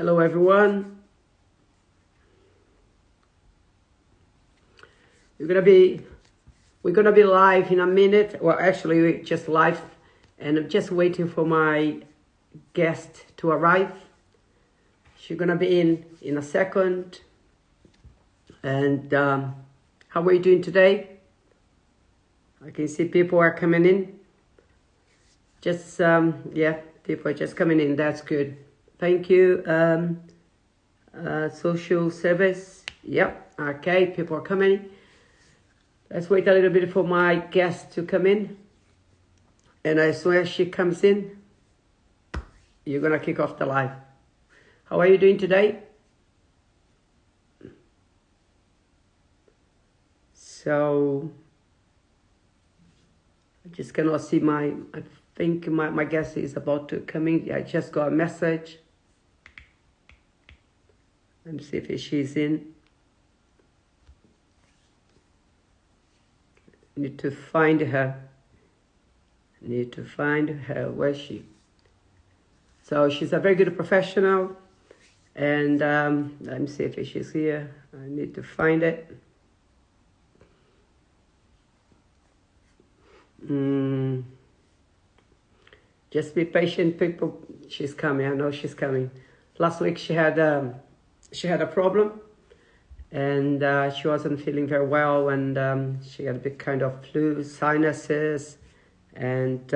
Hello, everyone. We're gonna be live in a minute. Well, actually, we're just live, and I'm just waiting for my guest to arrive. She's gonna be in a second. And how are you doing today? I can see people are coming in. Just yeah, people are just coming in. That's good. Thank you. Social service. Yep. Okay, people are coming. Let's wait a little bit for my guest to come in. And as soon as she comes in, you're going to kick off the live. How are you doing today? So, I just cannot see I think my guest is about to come in. I just got a message. Let me see if she's in. Need to find her. Where's she? So she's a very good professional. And let me see if she's here. I need to find it. Just be patient, people. She's coming. I know she's coming. Last week she had a problem, and she wasn't feeling very well, and she had a big kind of flu, sinuses, and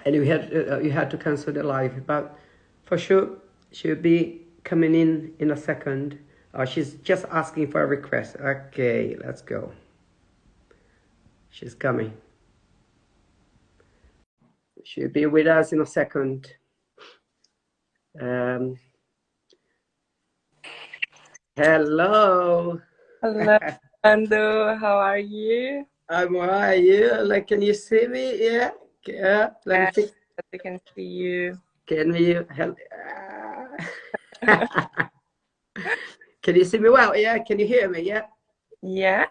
you had to cancel the live. But for sure, she'll be coming in a second. She's just asking for a request. Okay, let's go. She's coming. She'll be with us in a second. Hello. Hello, Ando. How are you? I'm all right. You? Like, can you see me? Yeah. Yeah. Let me fix. I can see you. Can you help? Can you see me well? Yeah. Can you hear me? Yeah. Yeah.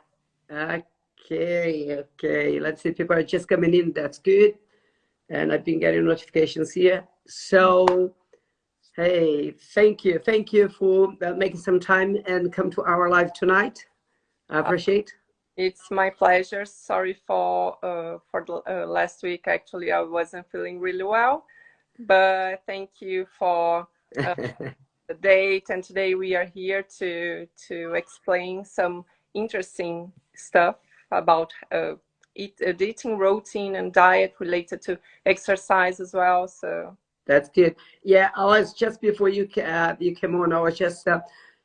Okay. Okay. Let's see. People are just coming in. That's good. And I've been getting notifications here. So, hey, thank you. Thank you for making some time and come to our live tonight. I appreciate. It's my pleasure. Sorry for the last week. Actually, I wasn't feeling really well, but thank you for the date. And today we are here to explain some interesting stuff about eating routine and diet related to exercise as well. So that's good. Yeah, I was just before you came on. I was just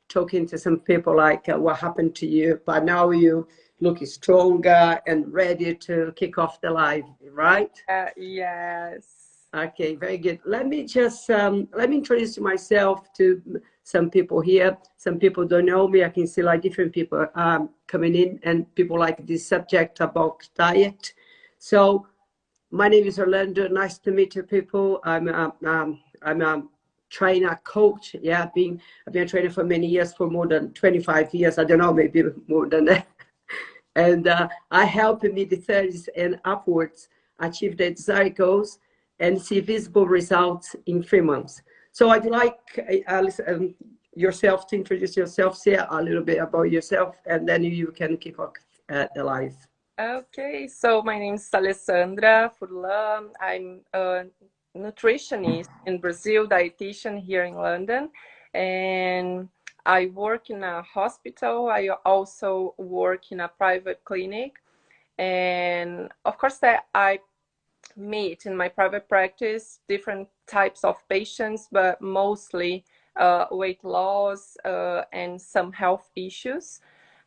talking to some people like what happened to you, but now you look stronger and ready to kick off the live, right? Yes. Okay, very good. Let me just let me introduce myself to some people here. Some people don't know me. I can see like different people coming in, and people like this subject about diet. So my name is Orlando. Nice to meet you, people. I'm a trainer, coach. Yeah, I've been a trainer for many years, for more than 25 years. I don't know, maybe more than that. And I help mid-30s and upwards achieve their desired goals and see visible results in 3 months. So I'd like yourself to introduce yourself, say a little bit about yourself, and then you can kick off the live. Okay, so my name is Alessandra Furlan. I'm a nutritionist in Brazil, dietitian here in London, and I work in a hospital. I also work in a private clinic, and of course that I meet in my private practice different types of patients, but mostly weight loss and some health issues.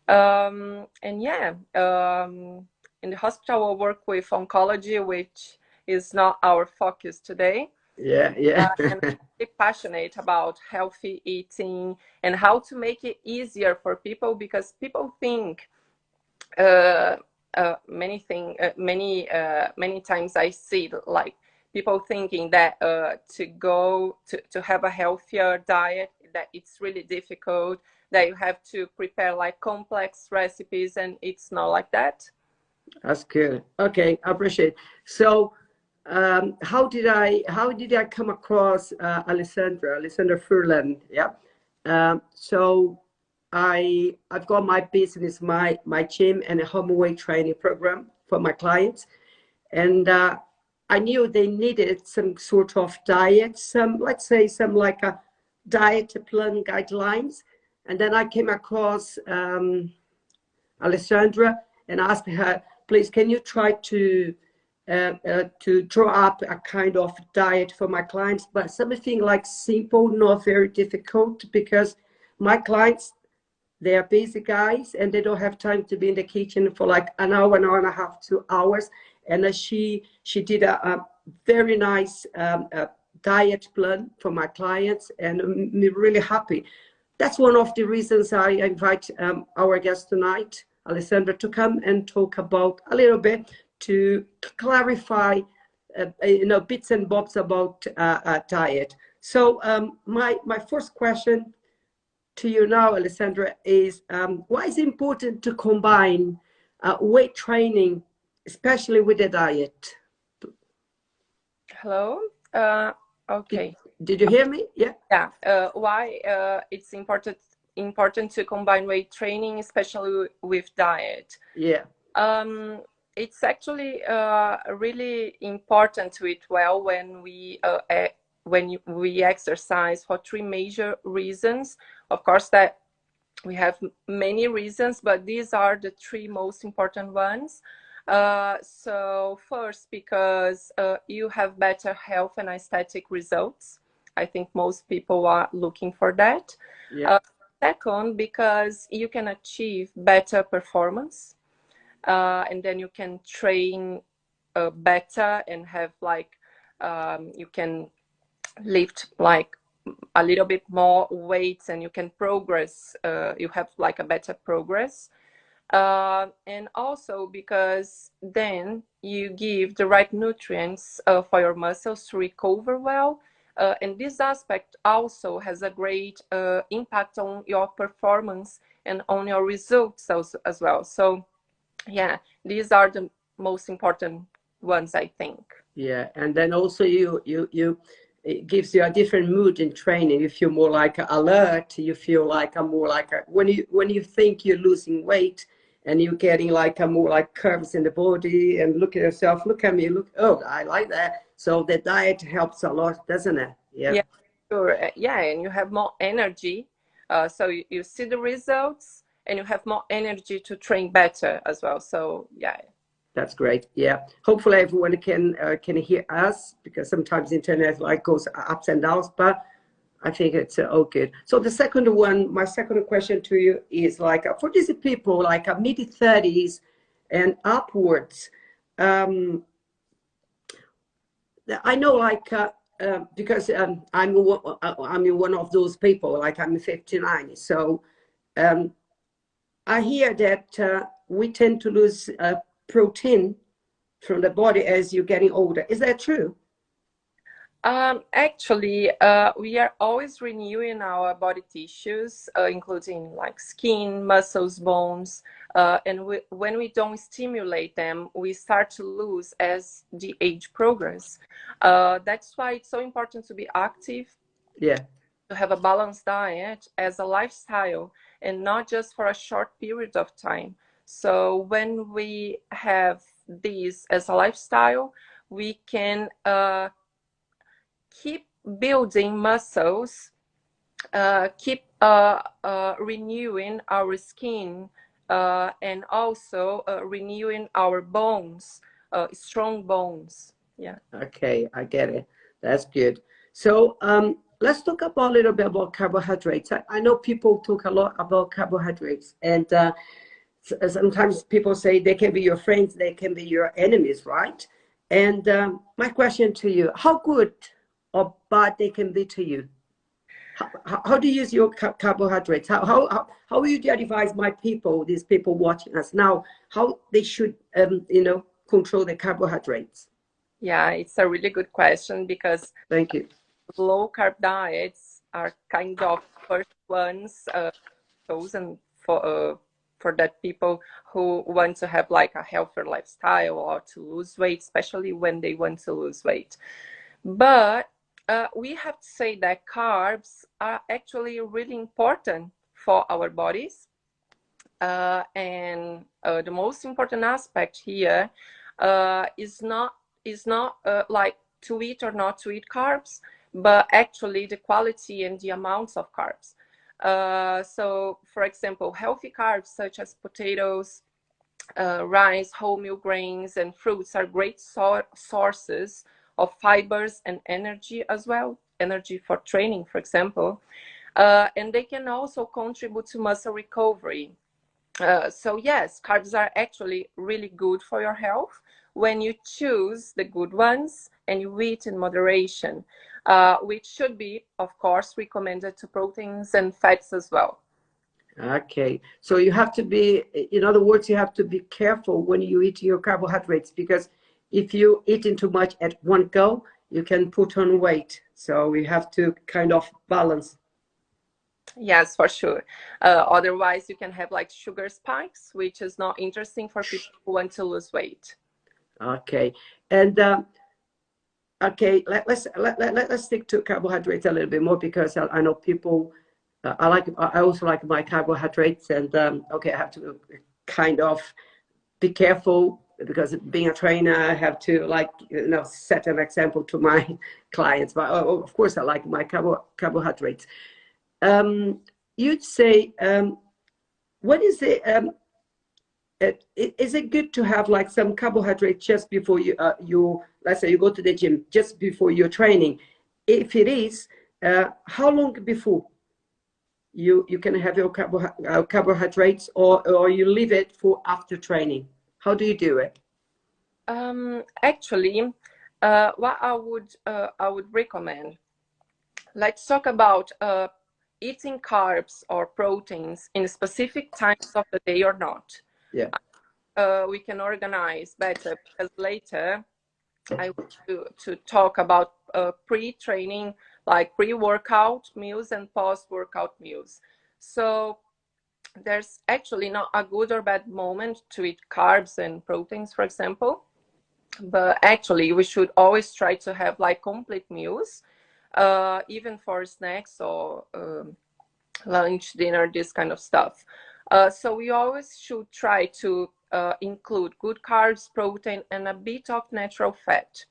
And yeah, in the hospital I work with oncology, which is not our focus today. Yeah. And I'm really passionate about healthy eating and how to make it easier for people, because people think many times I see like people thinking that to have a healthier diet, that it's really difficult, that you have to prepare like complex recipes, and it's not like that. That's good. Okay, I appreciate it. So how did I come across Alessandra Furlan? Yeah. So I've got my business, my gym and a home weight training program for my clients, and I knew they needed some sort of diet, some, let's say, some like a diet plan guidelines. And then I came across Alessandra and asked her, please, can you try to draw up a kind of diet for my clients, but something like simple, not very difficult, because my clients, they are busy guys and they don't have time to be in the kitchen for like an hour and a half, 2 hours. And she did a very nice diet plan for my clients, and I'm really happy. That's one of the reasons I invite our guest tonight, Alessandra, to come and talk about a little bit, to clarify, bits and bobs about diet. So my first question to you now, Alessandra, is why is it important to combine weight training, especially with the diet? Hello. Okay. Did you hear me? Yeah. Yeah. Why it's important to combine weight training, especially with diet? Yeah. It's actually really important to eat well when we exercise, for three major reasons. Of course, that we have many reasons, but these are the three most important ones. So first, because you have better health and aesthetic results. I think most people are looking for that. Yeah. Second, because you can achieve better performance, and then you can train better and have like you can lift like a little bit more weights, and you can progress. You have like a better progress. And also because then you give the right nutrients for your muscles to recover well. And this aspect also has a great impact on your performance and on your results as well. So yeah, these are the most important ones, I think. Yeah, and then also it gives you a different mood in training. You feel more like alert. You feel like a more like when you think you're losing weight, and you're getting like a more like curves in the body, and look at yourself, look at me, look, oh, I like that. So the diet helps a lot, doesn't it? Yeah. Yeah, sure. Yeah, and you have more energy. So you see the results, and you have more energy to train better as well. So yeah. That's great. Yeah. Hopefully everyone can hear us, because sometimes internet like goes ups and downs, but I think it's all good. So the second one, my second question to you is like for these people like mid-30s and upwards. I know like because I'm one of those people. Like I'm 59, so I hear that we tend to lose protein from the body as you're getting older. Is that true? Actually, we are always renewing our body tissues, including like skin, muscles, bones, and when we don't stimulate them, we start to lose as the age progress. That's why it's so important to be active. Yeah. To have a balanced diet as a lifestyle, and not just for a short period of time. So when we have this as a lifestyle, we can keep building muscles, keep renewing our skin, and also renewing our bones, strong bones. Yeah. Okay, I get it. That's good. So let's talk about a little bit about carbohydrates. I know people talk a lot about carbohydrates, and sometimes people say they can be your friends, they can be your enemies, right? And my question to you, how good or bad they can be to you? How do you use your carbohydrates? How will you advise my people, these people watching us now, how they should, control the carbohydrates? Yeah, it's a really good question, because Thank you. low carb diets are kind of first ones chosen for that people who want to have like a healthier lifestyle or to lose weight, especially when they want to lose weight. But we have to say that carbs are actually really important for our bodies. And the most important aspect here is not like to eat or not to eat carbs, but actually the quality and the amounts of carbs. So, for example, healthy carbs such as potatoes, rice, wholemeal grains, and fruits are great sources of fibers and energy as well, energy for training, for example. And they can also contribute to muscle recovery. So yes, carbs are actually really good for your health when you choose the good ones and you eat in moderation, which should be, of course, recommended to proteins and fats as well. Okay, so you have to be, in other words, you have to be careful when you eat your carbohydrates, because if you eating too much at one go, you can put on weight. So we have to kind of balance. Yes, for sure. Otherwise, you can have like sugar spikes, which is not interesting for people who want to lose weight. Okay, and okay, let's stick to carbohydrates a little bit more, because I know people. I also like my carbohydrates, and okay, I have to kind of be careful, because being a trainer, I have to, like, set an example to my clients. But of course, I like my carbohydrates. You'd say, what is it? Is it good to have like some carbohydrate just before you let's say you go to the gym, just before your training? If it is, how long before you can have your carbohydrates, or you leave it for after training? How do you do it? Actually, what I would recommend, let's talk about eating carbs or proteins in specific times of the day or not. Yeah. We can organize better, because later I want to talk about pre-training, like pre-workout meals and post-workout meals. So there's actually not a good or bad moment to eat carbs and proteins, for example, but actually we should always try to have like complete meals, even for snacks or lunch, dinner, this kind of stuff. So we always should try to include good carbs, protein, and a bit of natural fat.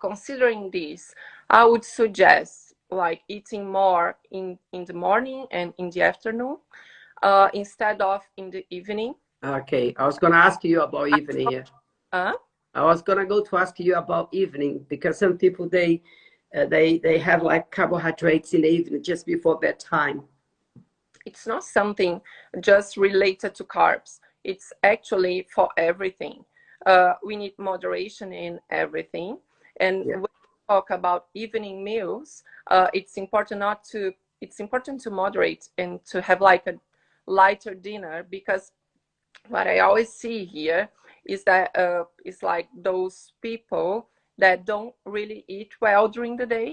Considering this, I would suggest like eating more in the morning and in the afternoon, instead of in the evening. Okay, I was going to ask you about evening. Yeah. Uh, I was going to go to ask you about evening, because some people, they have like carbohydrates in the evening just before bedtime. it's not something just related to carbs. It's actually for everything. We need moderation in everything. And Yeah. when we talk about evening meals, it's important to moderate and to have like a lighter dinner, because what I always see here is that it's like those people that don't really eat well during the day,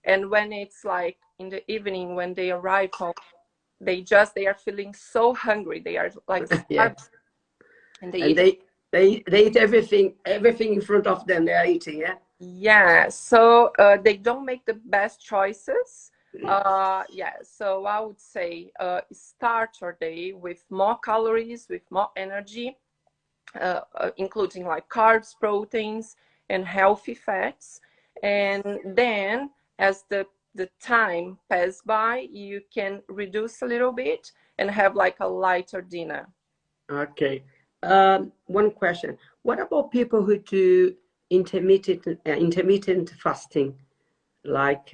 and when it's like in the evening when they arrive home, they are feeling so hungry, they are like Yeah. starving, and they And eat. they eat everything in front of them. They are eating. Yeah. Yeah, so they don't make the best choices. Yeah, so I would say start your day with more calories, with more energy, including like carbs, proteins, and healthy fats. And then as the time passes by, you can reduce a little bit and have like a lighter dinner. Okay. One question. What about people who do intermittent fasting? Like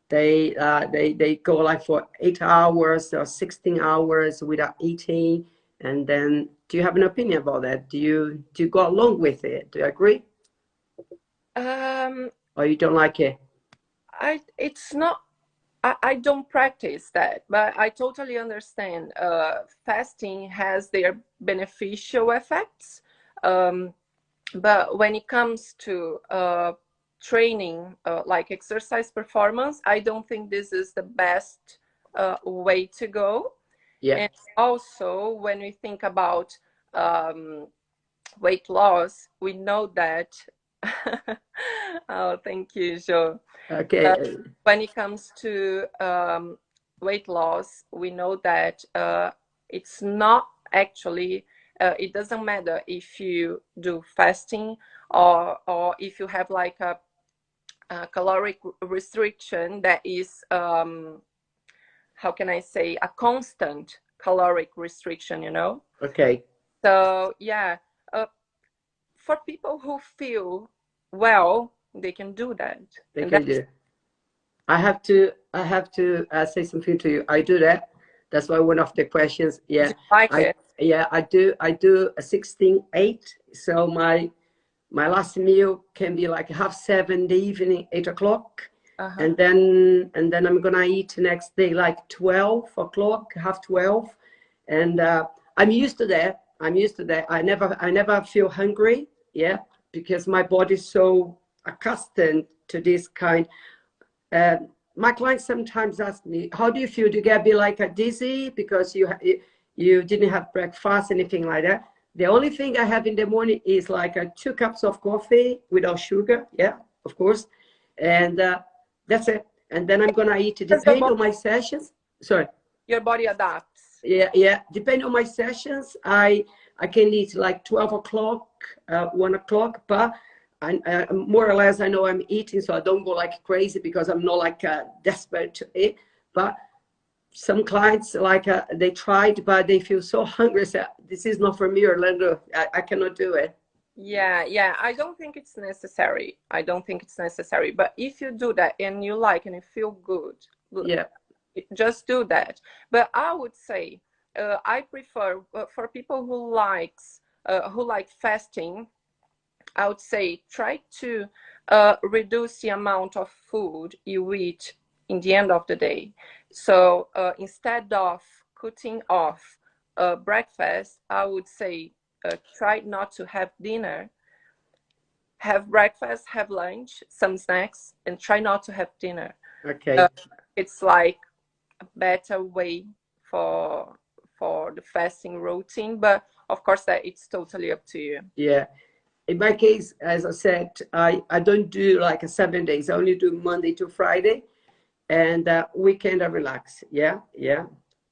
they go like for 8 hours or 16 hours without eating, and then do you have an opinion about that? Do you go along with it? Do you agree, Um, or you don't like it? it's not. I don't practice that, but I totally understand. Fasting has their beneficial effects, but when it comes to training, like exercise performance, I don't think this is the best way to go. Yeah. And also, when we think about weight loss, we know that. Oh, thank you, Jo. Okay. When it comes to weight loss, we know that it's not actually, it doesn't matter if you do fasting or if you have like a caloric restriction that is, how can I say, a constant caloric restriction, you know? Okay. So, yeah, for people who feel well, they can do that. They And can that's do. I have to say something to you. I do that. That's why one of the questions. Yeah, like it. I do. I do a 16/8. So my last meal can be like 7:30 in the evening, 8 o'clock, Uh-huh. and then I'm gonna eat next day like 12 o'clock, 12:30, and I'm used to that. I'm used to that. I never feel hungry. Yeah, because my body's so accustomed to this kind. My clients sometimes ask me, "How do you feel? Do you get a bit like a dizzy because you didn't have breakfast, anything like that?" The only thing I have in the morning is like 2 cups of coffee without sugar. Yeah, of course, and that's it. And then I'm gonna eat. Because your Depending on my sessions. Sorry. your body adapts. Yeah. Depending on my sessions, I can eat like 12 o'clock, 1 o'clock, but more or less I know I'm eating, so I don't go like crazy because I'm not like desperate to eat. But some clients like they tried, but they feel so hungry. So this is not for me, Orlando. I cannot do it. Yeah. I don't think it's necessary. I don't think it's necessary. But if you do that and you like and you feel good, Yeah. just do that. But I would say I prefer for people who like fasting. I would say try to reduce the amount of food you eat in the end of the day. So instead of cutting off breakfast, I would say try not to have dinner. Have breakfast, have lunch, some snacks, and try not to have dinner. Okay. It's like a better way for the fasting routine, but of course that it's totally up to you. Yeah. In my case, as I said, I don't do like 7 days. I only do Monday to Friday, and weekend I relax. Yeah.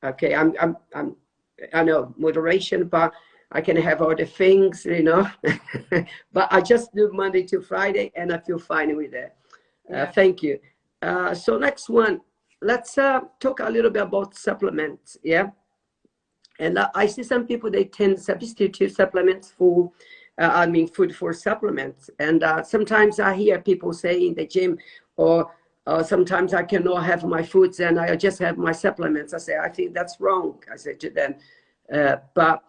Okay. I know moderation, but I can have other things. But I just do Monday to Friday, and I feel fine with that. Yeah. Thank you. So next one, let's talk a little bit about supplements. Yeah. And I see some people, they tend to substitute supplements for, food for supplements. And sometimes I hear people say in the gym, or sometimes I cannot have my foods and I just have my supplements. I say, I think that's wrong. I say to them, but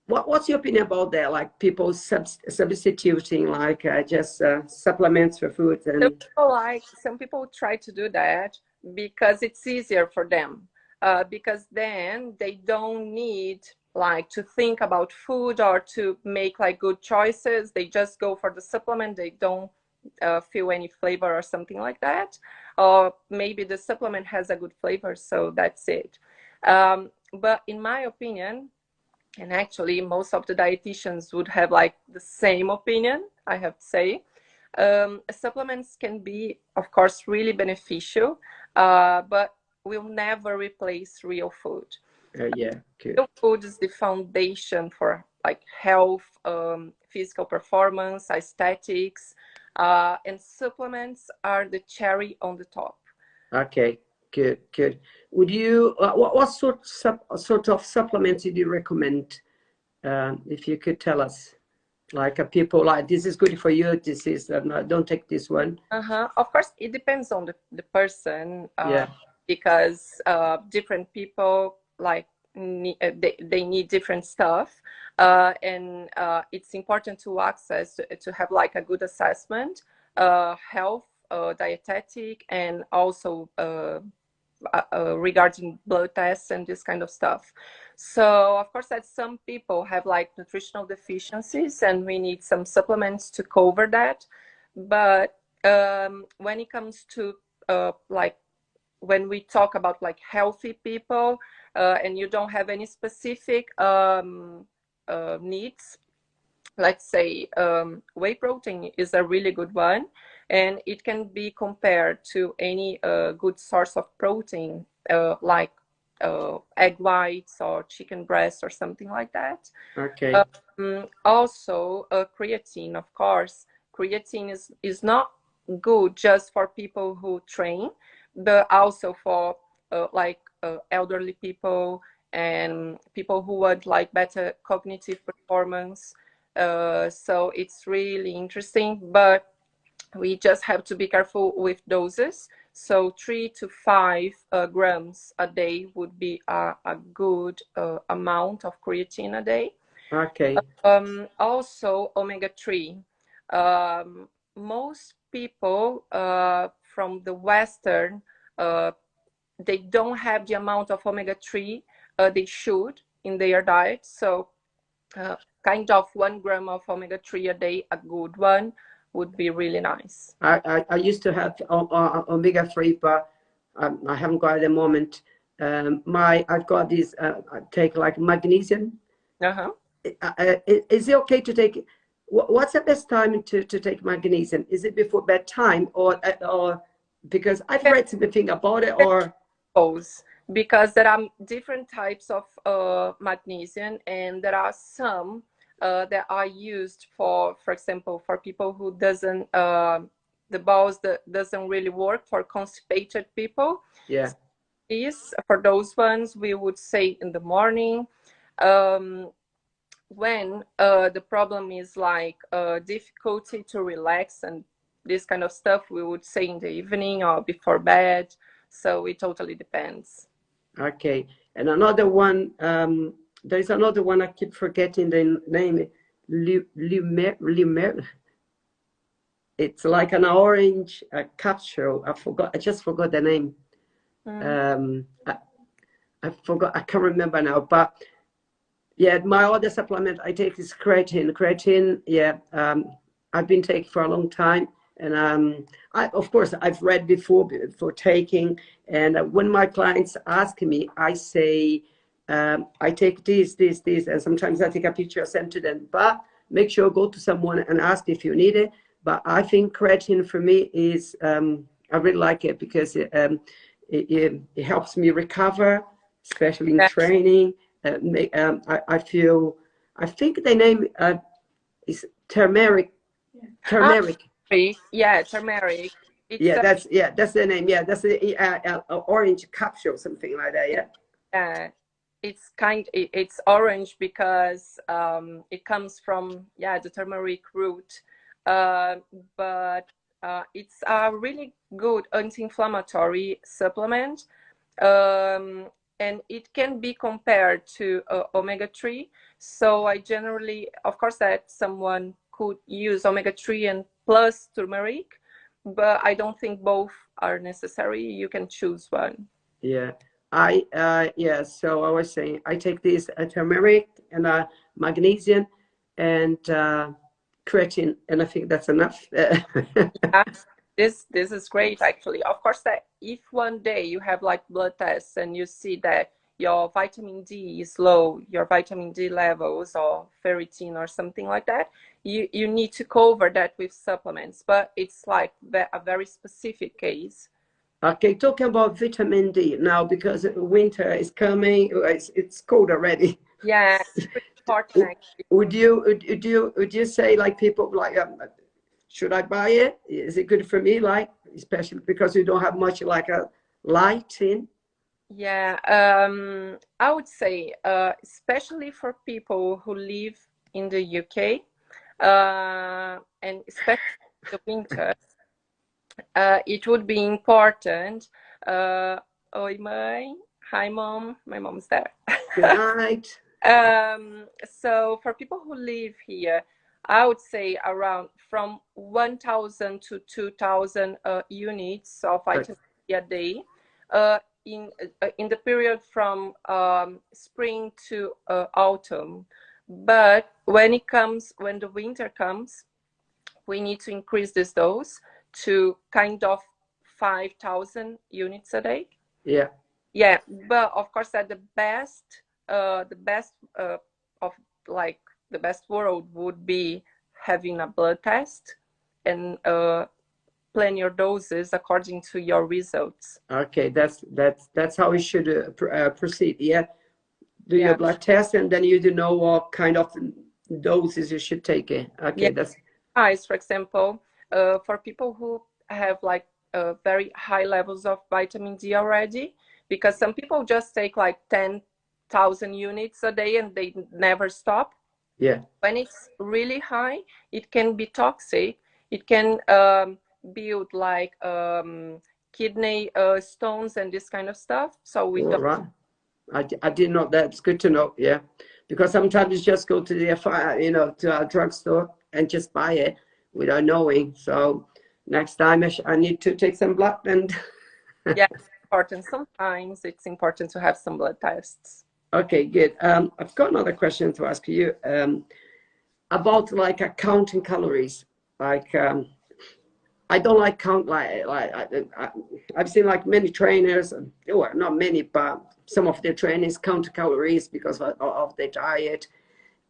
what's your opinion about that? Like people substituting like just supplements for food and Some people try to do that because it's easier for them. Because then they don't need like to think about food or to make like good choices. They just go for the supplement. They don't feel any flavor or something like that. Or maybe the supplement has a good flavor, so that's it. But in my opinion, and actually most of the dietitians would have like the same opinion, I have to say. Supplements can be, of course, really beneficial, but will never replace real food. yeah, good. Real food is the foundation for like health, physical performance, aesthetics, and supplements are the cherry on the top. Okay, good. Would you, what sort of supplements do you recommend? If you could tell us, like people like this is good for you, this is no, don't take this one. Of course, it depends on the person, Yeah. because different people like they need different stuff, and it's important to access to have like a good assessment, health, dietetic, and also regarding blood tests and this kind of stuff. So of course that some people have like nutritional deficiencies and we need some supplements to cover that. But when it comes to like when we talk about like healthy people, and you don't have any specific needs, let's say whey protein is a really good one, and it can be compared to any good source of protein, like egg whites or chicken breast or something like that. Okay. Also, creatine, of course. Creatine is not good just for people who train, but also for like elderly people and people who want like better cognitive performance. So it's really interesting, but we just have to be careful with doses. So 3 to 5 grams a day would be a good amount of creatine a day. Okay. Also, omega-3. Most people from the Western, they don't have the amount of omega-3 they should in their diet. So kind of 1 gram of omega-3 a day, a good one, would be really nice. I used to have omega-3, but I haven't got it at the moment. I've got these, I take like magnesium. Uh-huh. Is it okay to take, what's the best time to take magnesium? Is it before bedtime or because I've read something about it, or? Because there are different types of magnesium, and there are some that are used for example, for people who doesn't, the bowels that doesn't really work, for constipated people. Yeah. For those ones, we would say in the morning. When the problem is like difficulty to relax and this kind of stuff, we would say in the evening or before bed. So it totally depends. Okay. And another one, there's another one, I keep forgetting the name. Lumer. It's like an orange capsule. I just forgot the name. I forgot, I can't remember now, but yeah, my other supplement I take is creatine. Yeah, I've been taking for a long time, and of course I've read before taking, and when my clients ask me, I say I take this, and sometimes I take a picture, send to them, but make sure go to someone and ask if you need it. But I think creatine for me is I really like it because it helps me recover, especially in training. I feel, I think the name is turmeric. Turmeric. Yeah, turmeric. That's the name. Yeah, that's the orange capsule, something like that. Yeah. Yeah, it's orange because it comes from the turmeric root, but it's a really good anti-inflammatory supplement. And it can be compared to omega-3. So I generally, of course, that someone could use omega-3 and plus turmeric, but I don't think both are necessary. You can choose one. Yeah. So I was saying I take this turmeric and magnesium and creatine, and I think that's enough. Yeah, this is great actually. Of course, that if one day you have like blood tests and you see that your vitamin D is low, your vitamin D levels or ferritin or something like that, you need to cover that with supplements, but it's like a very specific case. Okay, talking about vitamin D now, because winter is coming, it's cold already. Yeah, it's pretty important actually. Would you say like people like should I buy it? Is it good for me? Like, especially because you don't have much like a light in. Yeah, I would say especially for people who live in the UK, and especially the winter, it would be important. Oi, mãe. Hi, mom. My mom's there. Good night. So for people who live here, I would say around from 1,000 to 2,000 units of vitamin D a day. In the period from spring to autumn. But when the winter comes, we need to increase this dose to kind of 5,000 units a day. Yeah. Yeah, but of course that the best of like the best world would be having a blood test and plan your doses according to your results. Okay, that's how we should proceed. Yeah, do your Yeah. blood test, and then you do know what kind of doses you should take it. Yeah. Okay, that's Eyes, for example, for people who have like very high levels of vitamin D already, because some people just take like 10,000 units a day and they never stop. yeah. When it's really high, it can be toxic. It can build like kidney stones and this kind of stuff. So we All don't. right. I didn't know that. It's good to know. Yeah, because sometimes you just go to the to a drugstore and just buy it without knowing. So next time I need to take some blood and. Yeah, it's important. Sometimes it's important to have some blood tests. Okay, good. I've got another question to ask you about like counting calories. Like I don't like count I've seen like many trainers, well, not many, but some of their trainers count calories because of their diet,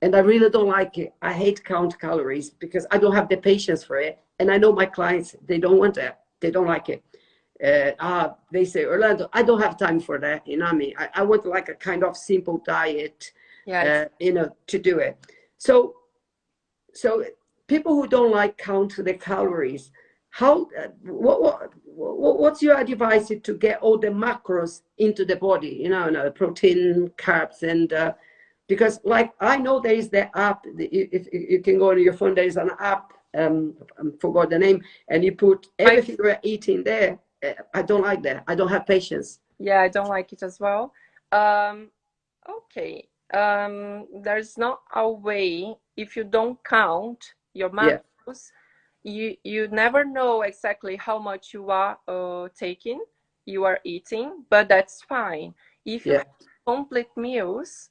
and I really don't like it. I hate count calories because I don't have the patience for it, and I know my clients, they don't want that. They don't like it. They say, Orlando, I don't have time for that. You know what I mean? I want like a kind of simple diet, Yeah, to do it. So people who don't like count the calories, how what's your advice to get all the macros into the body? Protein, carbs, and because like I know there is the app. If you can go on your phone, there is an app. I forgot the name, and you put everything you're eating there. I don't like that. I don't have patience. yeah, I don't like it as well. Okay. There's not a way if you don't count your Yeah, macros, you never know exactly how much you are taking, you are eating, but that's fine. If you yeah. have complete meals,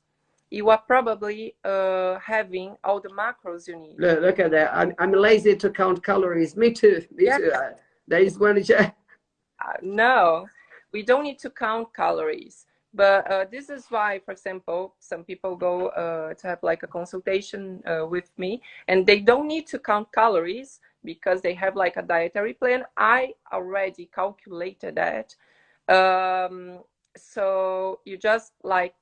you are probably having all the macros you need. Look at that. I'm lazy to count calories. Me too. Me Yeah, too. There is one. no, we don't need to count calories. But this is why, for example, some people go to have like a consultation with me, and they don't need to count calories because they have like a dietary plan. I already calculated that. So you just like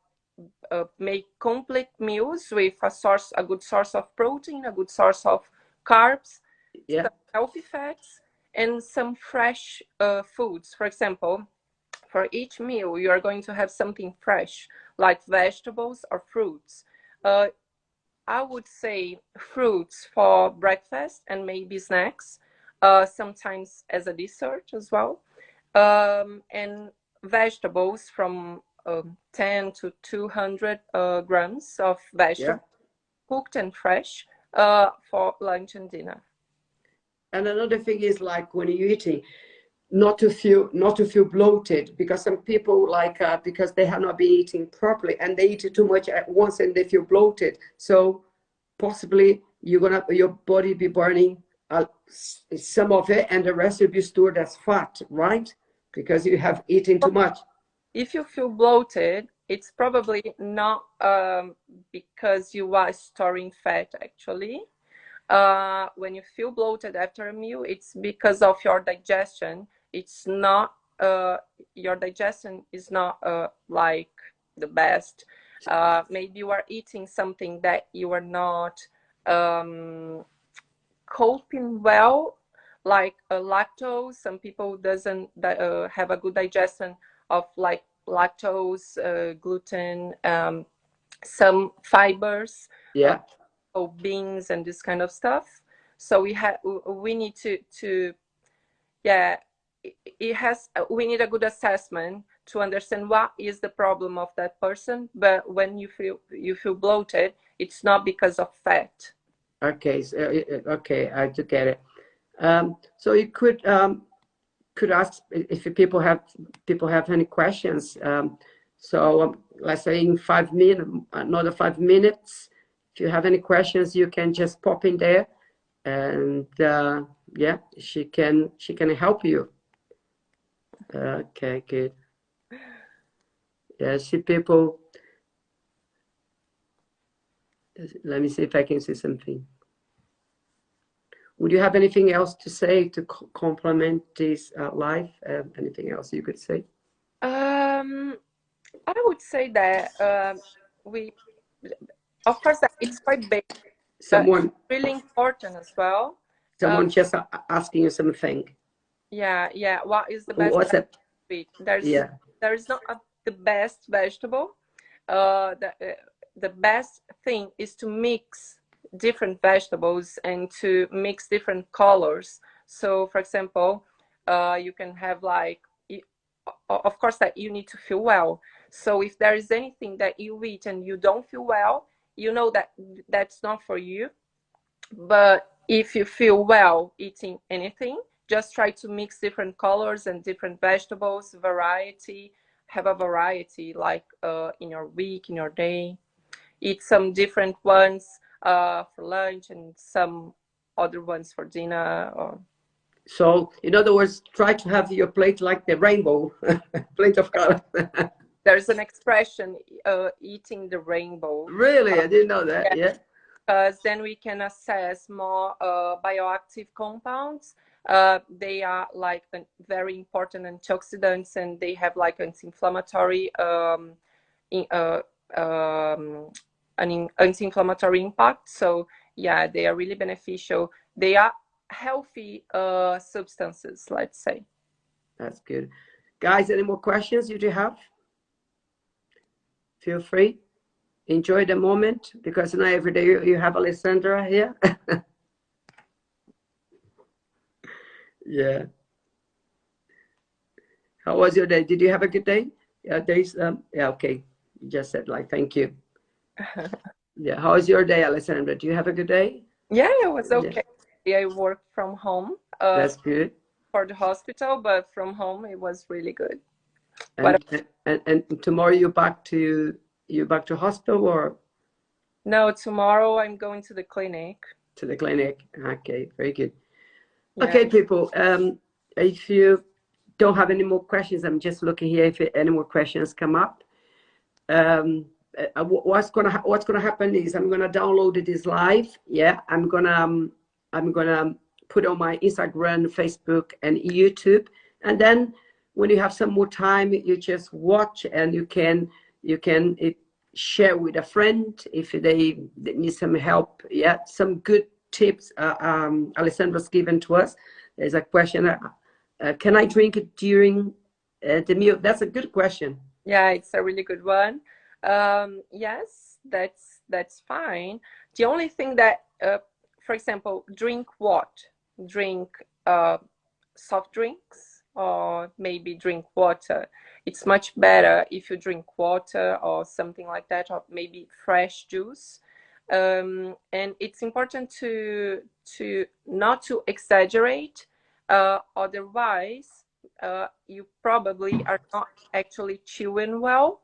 make complete meals with a good source of protein, a good source of carbs, Yeah, some healthy fats, and some fresh foods. For example, for each meal, you are going to have something fresh, like vegetables or fruits. Uh, I would say fruits for breakfast and maybe snacks, sometimes as a dessert as well. And vegetables from 10 to 200 grams of yeah. vegetables, cooked and fresh, for lunch and dinner. And another thing is like when you're eating, not to feel bloated, because some people like because they have not been eating properly and they eat too much at once and they feel bloated. So possibly your body be burning some of it and the rest will be stored as fat, right? Because you have eaten too much. If you feel bloated, it's probably not because you are storing fat actually. When you feel bloated after a meal, it's because of your digestion. It's not, your digestion is not like the best. Maybe you are eating something that you are not coping well, like lactose. Some people doesn't have a good digestion of like lactose, gluten, some fibers, uh, Yeah. beans and this kind of stuff. So we need to yeah, it has we need a good assessment to understand what is the problem of that person. But when you feel bloated, it's not because of fat. Okay. So, okay, I do get it. So you could ask if people have any questions. So let's say in 5 minutes, another 5 minutes. If you have any questions, you can just pop in there, and yeah, she can help you. Okay, good. Yeah, see people. Let me see if I can see something. Would you have anything else to say to complement this live? Anything else you could say? I would say that we, of course, that it's quite big, but it's Someone, really important as well. someone just asking you something. Yeah. What is the best What's it? eat? Yeah. There's not the best vegetable. The best thing is to mix different vegetables and to mix different colors. So, for example, you can have like, of course, that you need to feel well. So if there is anything that you eat and you don't feel well, you know that that's not for you. But if you feel well eating anything, just try to mix different colors and different vegetables, variety, have a variety like in your week, in your day. Eat some different ones for lunch and some other ones for dinner. So, in other words, try to have your plate like the rainbow, plate of color. There's an expression, eating the rainbow. Really? I didn't know that. Yeah. Because then we can assess more bioactive compounds. They are like very important antioxidants, and they have like anti-inflammatory an anti-inflammatory impact. So yeah, they are really beneficial. They are healthy substances, let's say. That's good. Guys, any more questions you do have? Feel free. Enjoy the moment, because now every day you have Alessandra here. Yeah. How was your day? Did you have a good day? Yeah, yeah, okay. You just said like, thank you. Yeah. How was your day, Alessandra? Do you have a good day? Yeah, it was okay. Yeah. I worked from home. That's good. For the hospital, but from home it was really good. And tomorrow you're back to hospital, or? No, tomorrow I'm going to the clinic. To the clinic. Okay, very good. Yeah. Okay, people. If you don't have any more questions, I'm just looking here if any more questions come up. What's gonna happen is I'm gonna download this live. Yeah, I'm gonna put on my Instagram, Facebook, and YouTube, and then when you have some more time, you just watch, and you can share with a friend if they need some help. Yeah, some good tips Alessandra's given to us. There's a question: can I drink it during the meal? That's a good question. Yeah, it's a really good one. Yes, that's fine. The only thing that, for example, drink what? Drink soft drinks, or maybe drink water. It's much better if you drink water or something like that, or maybe fresh juice. And it's important to not to exaggerate. Otherwise, you probably are not actually chewing well,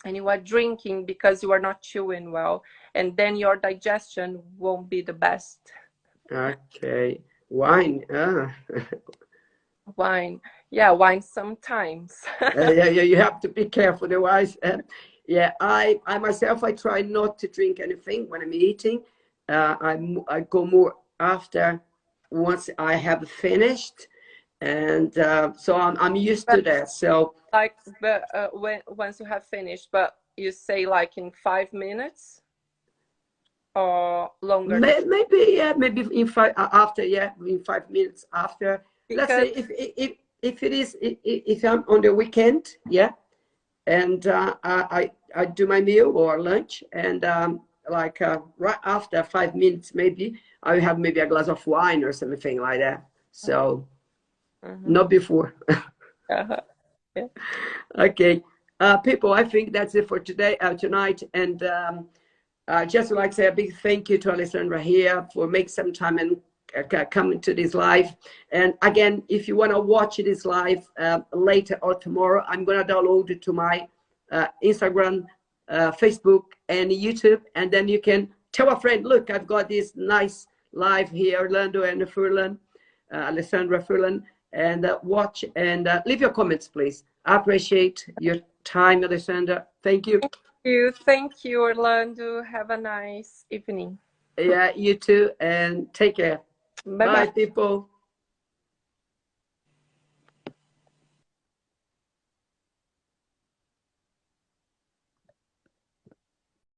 and you are drinking because you are not chewing well, and then your digestion won't be the best. Okay. Wine. Wine. Yeah, wine sometimes. Yeah, you have to be careful. Otherwise, yeah, I myself, I try not to drink anything when I'm eating. I go more after, once I have finished, and so I'm used to that. So like, but once you have finished, but you say like in 5 minutes or longer? Maybe in after, yeah, in 5 minutes after. Let's say if it is, if I'm on the weekend, yeah, and I do my meal or lunch, and like right after 5 minutes, maybe I have maybe a glass of wine or something like that. So not before. Yeah. Okay, people, I think that's it for today, tonight, and just would like to say a big thank you to Alessandra here for making some time and coming to this live. And again, if you want to watch this live later or tomorrow, I'm going to download it to my Instagram, Facebook, and YouTube, and then you can tell a friend, look, I've got this nice live here, Orlando and Furlan, Alessandra Furlan, and watch and leave your comments, please. I appreciate your time, Alessandra. Thank you. Thank you, Orlando. Have a nice evening. Yeah, you too, and take care. Bye Bye, bye. people.